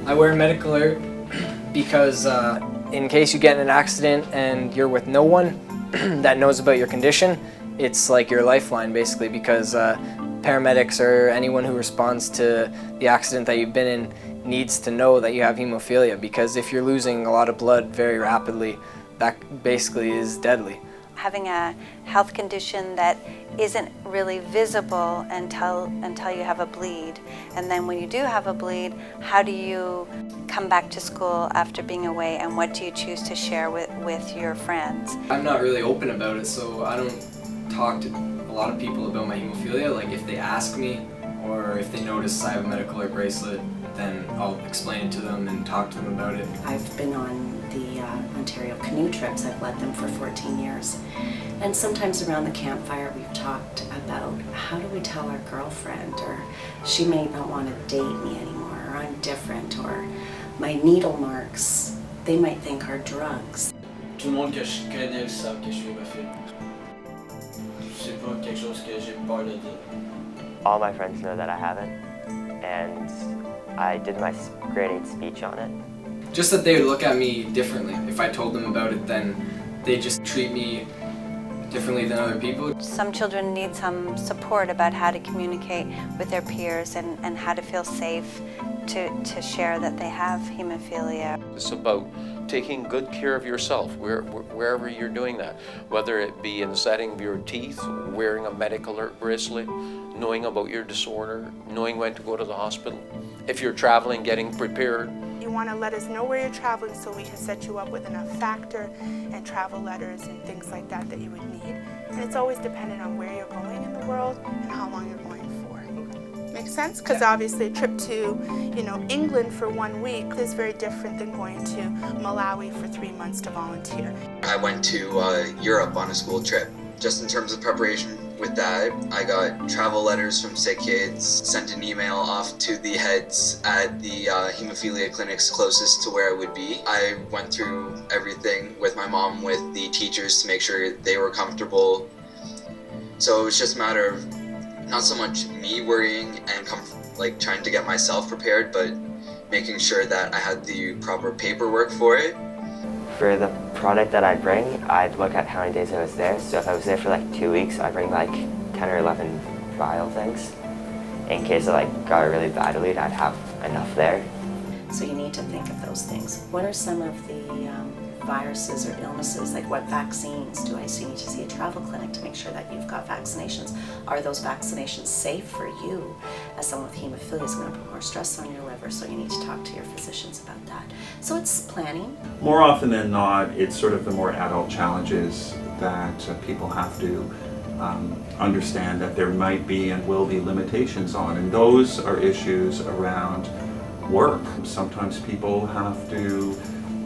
I wear a medical alert because in case you get in an accident and you're with no one that knows about your condition, it's like your lifeline basically, because paramedics or anyone who responds to the accident that you've been in needs to know that you have hemophilia, because if you're losing a lot of blood very rapidly, that basically is deadly. Having a health condition that isn't really visible until you have a bleed. And then when you do have a bleed, how do you come back to school after being away, and what do you choose to share with your friends? I'm not really open about it, so I don't talk to a lot of people about my hemophilia. Like if they ask me or if they notice I have a medical alert bracelet, then I'll explain it to them and talk to them about it. I've been on the Ontario canoe trips. I've led them for 14 years. And sometimes around the campfire we've talked about how do we tell our girlfriend, or she may not want to date me anymore, or I'm different, or my needle marks, they might think are drugs. Tout le monde que je connais savent que je suis hémophile. C'est pas quelque chose que j'ai peur de dire. All my friends know that I have it, and I did my grade 8 speech on it. Just that they would look at me differently. If I told them about it, then they just treat me differently than other people. Some children need some support about how to communicate with their peers and how to feel safe to share that they have hemophilia. It's about taking good care of yourself wherever you're doing that, whether it be in the setting of your teeth, wearing a medical alert bracelet, knowing about your disorder, knowing when to go to the hospital. If you're traveling, getting prepared. You want to let us know where you're traveling so we can set you up with enough factor and travel letters and things like that that you would need. And it's always dependent on where you're going in the world and how long you're going for. Make sense? Because obviously a trip to, England for 1 week is very different than going to Malawi for 3 months to volunteer. I went to Europe on a school trip. Just in terms of preparation with that, I got travel letters from sick kids, sent an email off to the heads at the hemophilia clinics closest to where I would be. I went through everything with my mom, with the teachers, to make sure they were comfortable. So it was just a matter of not so much me worrying and trying to get myself prepared, but making sure that I had the proper paperwork for it. For the product that I'd bring, I'd look at how many days I was there. So if I was there for like 2 weeks, I'd bring like 10 or 11 vial things. In case I got a really bad bleed, I'd have enough there. So you need to think of those things. What are some of the viruses or illnesses? Like what vaccines do I see? You need to see a travel clinic to make sure that you've got vaccinations. Are those vaccinations safe for you? As someone with hemophilia is going to put more stress on your liver, so you need to talk to your physicians about that. So it's planning. More often than not, it's sort of the more adult challenges that people have to understand that there might be and will be limitations on, and those are issues around work. Sometimes people have to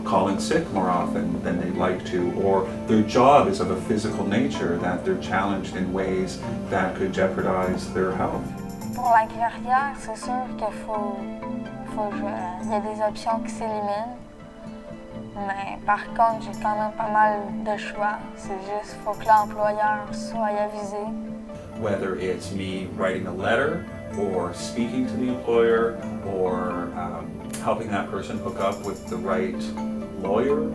call in sick more often than they'd like to, or their job is of a physical nature that they're challenged in ways that could jeopardize their health. Pour la carrière, c'est sûr qu'il il y a des options qui s'éliminent, mais par contre, j'ai quand même pas mal de choix. C'est juste faut que l'employeur soit avisé. Whether it's me writing a letter, or speaking to the employer, or helping that person hook up with the right lawyer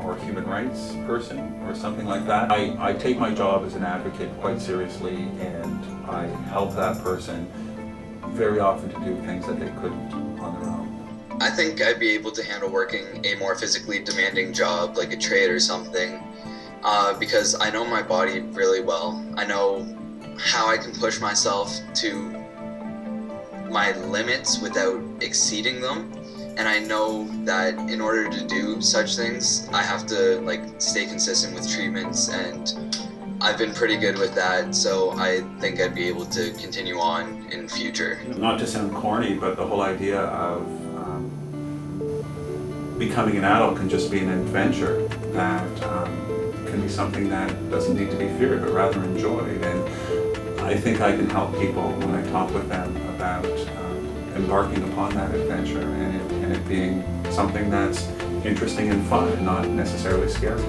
or human rights person or something like that. I take my job as an advocate quite seriously, and I help that person very often to do things that they couldn't on their own. I think I'd be able to handle working a more physically demanding job like a trade or something, because I know my body really well. I know how I can push myself to my limits without exceeding them, and I know that in order to do such things, I have to stay consistent with treatments, and I've been pretty good with that, so I think I'd be able to continue on in future. Not to sound corny, but the whole idea of becoming an adult can just be an adventure that can be something that doesn't need to be feared, but rather enjoyed. And I think I can help people when I talk with them about embarking upon that adventure and it being something that's interesting and fun and not necessarily scary.